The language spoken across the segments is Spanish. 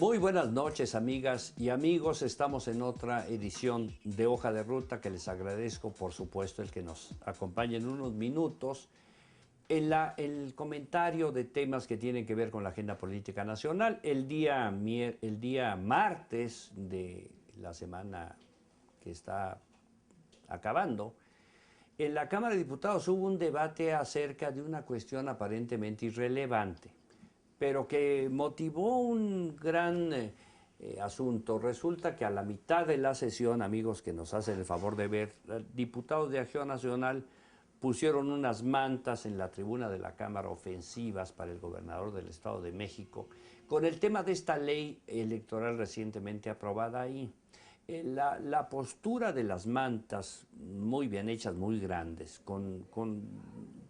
Muy buenas noches, amigas y amigos. Estamos en otra edición de Hoja de Ruta, que les agradezco, por supuesto, el que nos acompañen unos minutos en el comentario de temas que tienen que ver con la agenda política nacional. El día martes de la semana que está acabando, en la Cámara de Diputados hubo un debate acerca de una cuestión aparentemente irrelevante, pero que motivó un gran asunto. Resulta que a la mitad de la sesión, amigos que nos hacen el favor de ver, diputados de Acción Nacional pusieron unas mantas en la tribuna de la Cámara ofensivas para el gobernador del Estado de México con el tema de esta ley electoral recientemente aprobada ahí. La postura de las mantas, muy bien hechas, muy grandes,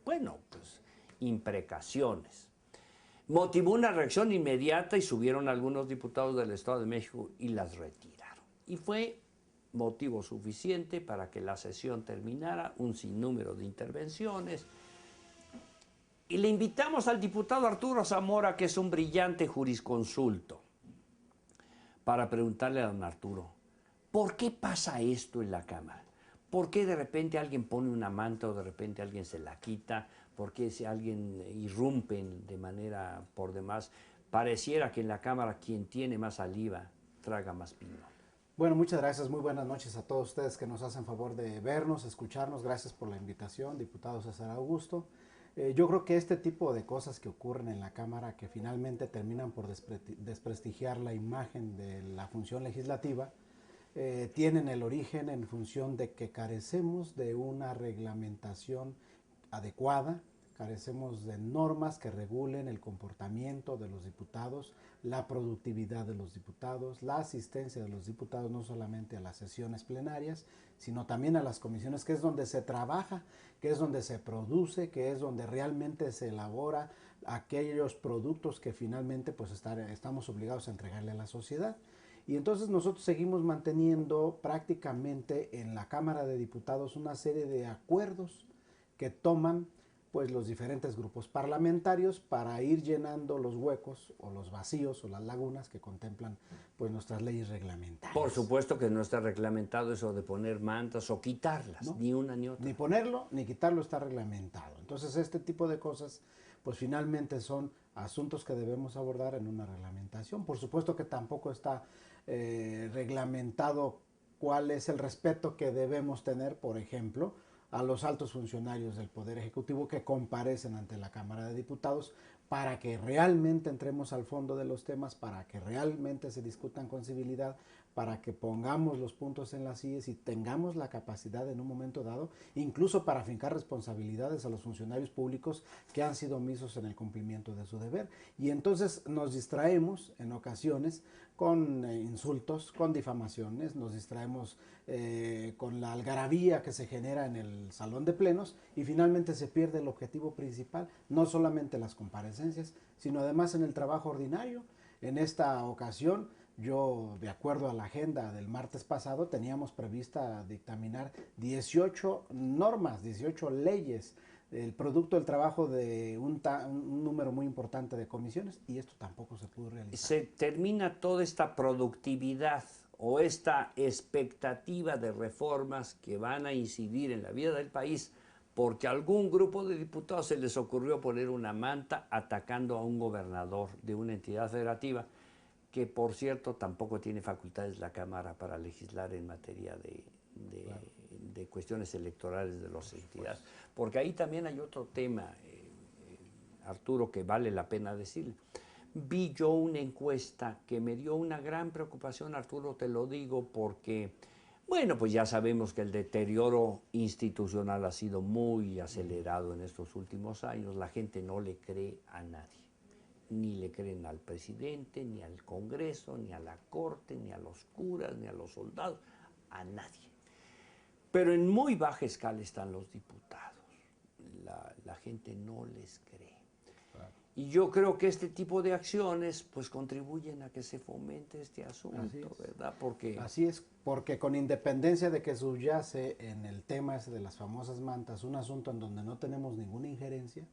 bueno, pues imprecaciones, motivó una reacción inmediata y subieron algunos diputados del Estado de México y las retiraron. Y fue motivo suficiente para que la sesión terminara, un sinnúmero de intervenciones. Y le invitamos al diputado Arturo Zamora, que es un brillante jurisconsulto, para preguntarle a don Arturo, ¿por qué pasa esto en la Cámara? ¿Por qué de repente alguien pone una manta o de repente alguien se la quita? ¿Por qué si alguien irrumpe de manera por demás? Pareciera que en la Cámara quien tiene más saliva traga más pino. Bueno, muchas gracias. Muy buenas noches a todos ustedes que nos hacen favor de vernos, escucharnos. Gracias por la invitación, diputado César Augusto. Yo creo que este tipo de cosas que ocurren en la Cámara, que finalmente terminan por desprestigiar la imagen de la función legislativa, tienen el origen en función de que carecemos de una reglamentación adecuada, carecemos de normas que regulen el comportamiento de los diputados, la productividad de los diputados, la asistencia de los diputados no solamente a las sesiones plenarias, sino también a las comisiones, que es donde se trabaja, que es donde se produce, que es donde realmente se elabora aquellos productos que finalmente pues estamos obligados a entregarle a la sociedad. Y entonces nosotros seguimos manteniendo prácticamente en la Cámara de Diputados una serie de acuerdos que toman pues los diferentes grupos parlamentarios para ir llenando los huecos o los vacíos o las lagunas que contemplan pues nuestras leyes reglamentarias. Por supuesto que no está reglamentado eso de poner mantas o quitarlas, ¿no? ni una ni otra. Ni ponerlo ni quitarlo está reglamentado. Entonces este tipo de cosas pues finalmente son asuntos que debemos abordar en una reglamentación. Por supuesto que tampoco está reglamentado cuál es el respeto que debemos tener, por ejemplo, a los altos funcionarios del Poder Ejecutivo que comparecen ante la Cámara de Diputados para que realmente entremos al fondo de los temas, para que realmente se discutan con civilidad, para que pongamos los puntos en las IES y tengamos la capacidad en un momento dado, incluso para fincar responsabilidades a los funcionarios públicos que han sido omisos en el cumplimiento de su deber. Y entonces nos distraemos en ocasiones con insultos, con difamaciones, nos distraemos con la algarabía que se genera en el salón de plenos y finalmente se pierde el objetivo principal, no solamente las comparecencias, sino además en el trabajo ordinario. En esta ocasión, yo, de acuerdo a la agenda del martes pasado, teníamos prevista dictaminar 18 normas, 18 leyes, el producto del trabajo de un número muy importante de comisiones, y esto tampoco se pudo realizar. Se termina toda esta productividad o esta expectativa de reformas que van a incidir en la vida del país porque a algún grupo de diputados se les ocurrió poner una manta atacando a un gobernador de una entidad federativa que, por cierto, tampoco tiene facultades la Cámara para legislar en materia de cuestiones electorales de las entidades. Porque ahí también hay otro tema, Arturo, que vale la pena decir. Vi yo una encuesta que me dio una gran preocupación, Arturo, te lo digo, porque, bueno, pues ya sabemos que el deterioro institucional ha sido muy acelerado en estos últimos años. La gente no le cree a nadie. Ni le creen al presidente, ni al Congreso, ni a la Corte, ni a los curas, ni a los soldados, a nadie. Pero en muy baja escala están los diputados. La gente no les cree. Y yo creo que este tipo de acciones pues contribuyen a que se fomente este asunto, ¿verdad? Así es, porque con independencia de que subyace en el tema ese de las famosas mantas un asunto en donde no tenemos ninguna injerencia,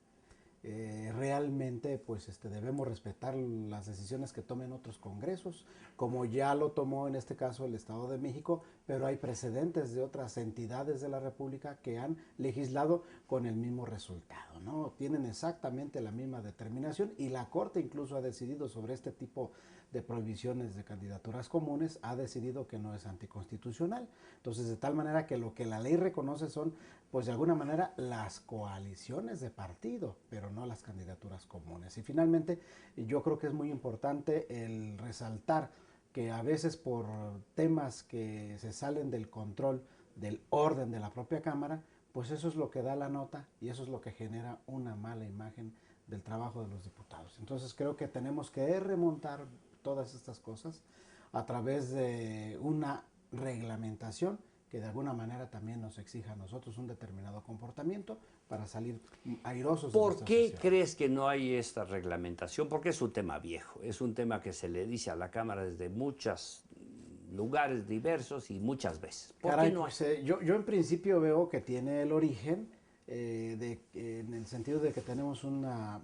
realmente pues debemos respetar las decisiones que tomen otros congresos, como ya lo tomó en este caso el Estado de México, pero hay precedentes de otras entidades de la República que han legislado con el mismo resultado, ¿no? Tienen exactamente la misma determinación y la Corte incluso ha decidido sobre este tipo de prohibiciones de candidaturas comunes, ha decidido que no es anticonstitucional. Entonces, de tal manera que lo que la ley reconoce son, pues de alguna manera, las coaliciones de partido, pero no las candidaturas comunes. Y finalmente, yo creo que es muy importante el resaltar que a veces por temas que se salen del control del orden de la propia Cámara, pues eso es lo que da la nota y eso es lo que genera una mala imagen del trabajo de los diputados. Entonces creo que tenemos que remontar todas estas cosas a través de una reglamentación que de alguna manera también nos exija a nosotros un determinado comportamiento para salir airosos de ¿Por nuestra qué sesión. crees que no hay esta reglamentación? Porque es un tema viejo, es un tema que se le dice a la Cámara desde muchos lugares diversos y muchas veces. ¿Por Caray, qué no hay? pues yo en principio veo que tiene el origen en el sentido de que tenemos una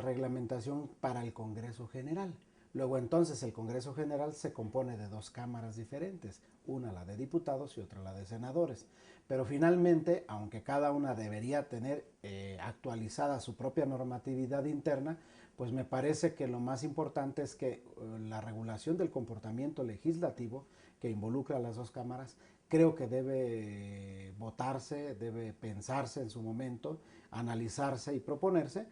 reglamentación para el Congreso General. Luego entonces el Congreso General se compone de dos cámaras diferentes, una la de diputados y otra la de senadores. Pero finalmente, aunque cada una debería tener actualizada su propia normatividad interna, pues me parece que lo más importante es que la regulación del comportamiento legislativo que involucra a las dos cámaras, creo que debe votarse, debe pensarse en su momento, analizarse y proponerse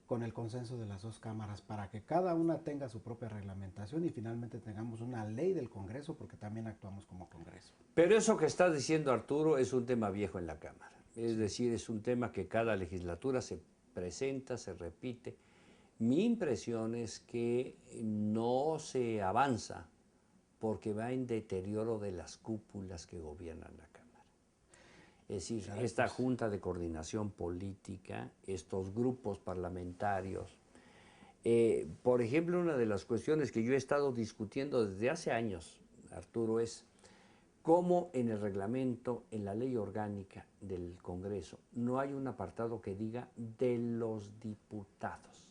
con el consenso de las dos cámaras para que cada una tenga su propia reglamentación y finalmente tengamos una ley del Congreso porque también actuamos como Congreso. Pero eso que está diciendo Arturo es un tema viejo en la Cámara. Es decir, es un tema que cada legislatura se presenta, se repite. Mi impresión es que no se avanza porque va en deterioro de las cúpulas que gobiernan la Cámara. Es decir, esta Junta de Coordinación Política, estos grupos parlamentarios. Por ejemplo, una de las cuestiones que yo he estado discutiendo desde hace años, Arturo, es cómo en el reglamento, en la ley orgánica del Congreso, no hay un apartado que diga de los diputados.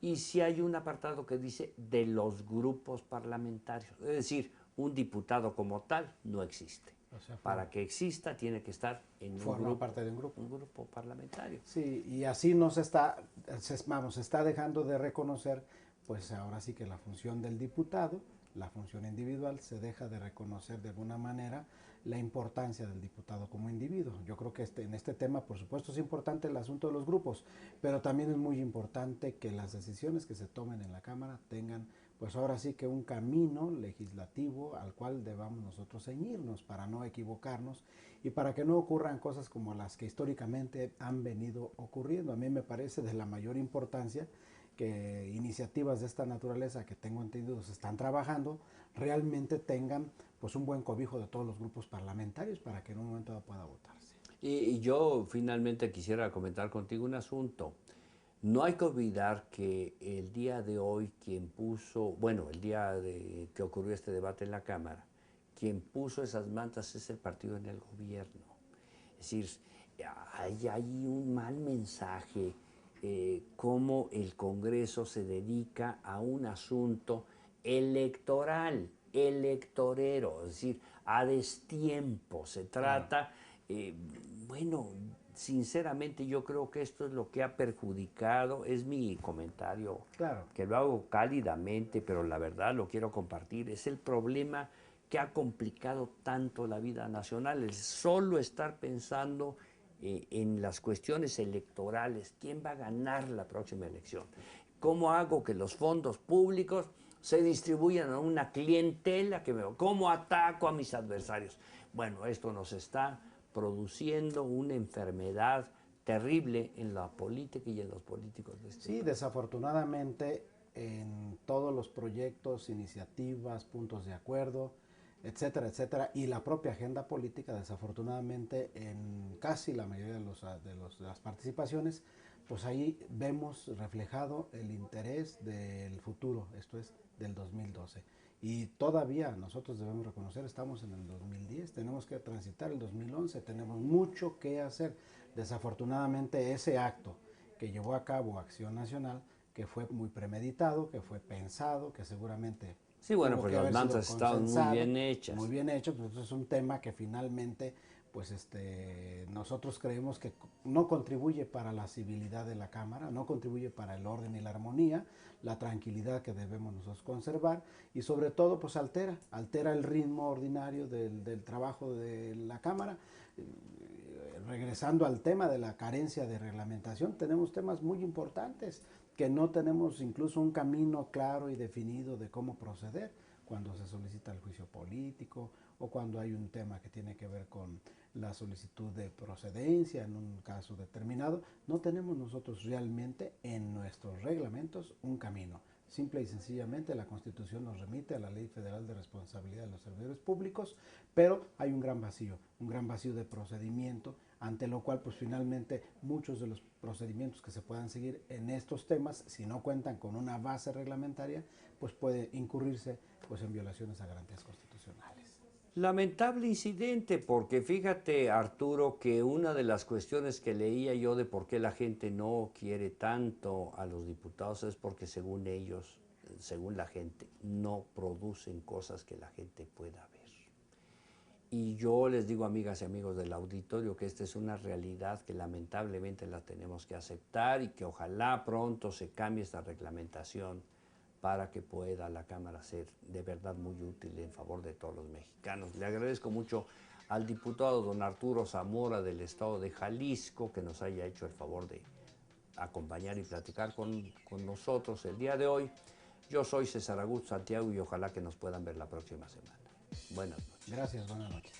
Y si hay un apartado que dice de los grupos parlamentarios. Es decir, un diputado como tal no existe. O sea, para que exista tiene que estar en un grupo parlamentario. Sí, y así se está dejando de reconocer, pues ahora sí que la función del diputado, la función individual, se deja de reconocer de alguna manera la importancia del diputado como individuo. Yo creo que en este tema, por supuesto, es importante el asunto de los grupos, pero también es muy importante que las decisiones que se tomen en la Cámara tengan, pues ahora sí que un camino legislativo al cual debamos nosotros ceñirnos para no equivocarnos y para que no ocurran cosas como las que históricamente han venido ocurriendo. A mí me parece de la mayor importancia que iniciativas de esta naturaleza que tengo entendido se están trabajando realmente tengan pues un buen cobijo de todos los grupos parlamentarios para que en un momento pueda votarse. Y yo finalmente quisiera comentar contigo un asunto. No hay que olvidar que el día de hoy quien puso, bueno, el día de que ocurrió este debate en la Cámara, quien puso esas mantas es el partido en el gobierno. Es decir, hay un mal mensaje, cómo el Congreso se dedica a un asunto electoral, electorero, es decir, a destiempo. Se trata, bueno, sinceramente yo creo que esto es lo que ha perjudicado, es mi comentario, claro, que lo hago cálidamente, pero la verdad lo quiero compartir, es el problema que ha complicado tanto la vida nacional, el solo estar pensando en las cuestiones electorales, quién va a ganar la próxima elección, cómo hago que los fondos públicos se distribuyan a una clientela que veo, cómo ataco a mis adversarios. Bueno, esto nos está produciendo una enfermedad terrible en la política y en los políticos de este país. Desafortunadamente en todos los proyectos, iniciativas, puntos de acuerdo, etcétera, etcétera, y la propia agenda política, desafortunadamente en casi la mayoría de las participaciones, pues ahí vemos reflejado el interés del futuro, esto es del 2012. Y todavía nosotros debemos reconocer, estamos en el 2010, tenemos que transitar el 2011, tenemos mucho que hacer. Desafortunadamente ese acto que llevó a cabo Acción Nacional, que fue muy premeditado, que fue pensado, que seguramente Sí, bueno, tuvo pues que las haber sido mantas estaban muy consensado, bien hechas. muy bien hecho, pues es un tema que finalmente pues nosotros creemos que no contribuye para la civilidad de la Cámara, no contribuye para el orden y la armonía, la tranquilidad que debemos nosotros conservar y sobre todo pues altera el ritmo ordinario del trabajo de la Cámara. Regresando al tema de la carencia de reglamentación, tenemos temas muy importantes que no tenemos incluso un camino claro y definido de cómo proceder cuando se solicita el juicio político o cuando hay un tema que tiene que ver con la solicitud de procedencia en un caso determinado. No tenemos nosotros realmente en nuestros reglamentos un camino. Simple y sencillamente la Constitución nos remite a la Ley Federal de Responsabilidad de los Servidores Públicos, pero hay un gran vacío de procedimiento, ante lo cual pues finalmente muchos de los procedimientos que se puedan seguir en estos temas, si no cuentan con una base reglamentaria, pues puede incurrirse pues en violaciones a garantías constitucionales. Lamentable incidente, porque fíjate, Arturo, que una de las cuestiones que leía yo de por qué la gente no quiere tanto a los diputados es porque según ellos, según la gente, no producen cosas que la gente pueda ver. Y yo les digo, amigas y amigos del auditorio, que esta es una realidad que lamentablemente la tenemos que aceptar y que ojalá pronto se cambie esta reglamentación para que pueda la Cámara ser de verdad muy útil en favor de todos los mexicanos. Le agradezco mucho al diputado don Arturo Zamora del estado de Jalisco que nos haya hecho el favor de acompañar y platicar con nosotros el día de hoy. Yo soy César Augusto Santiago y ojalá que nos puedan ver la próxima semana. Buenas noches. Gracias, buenas noches.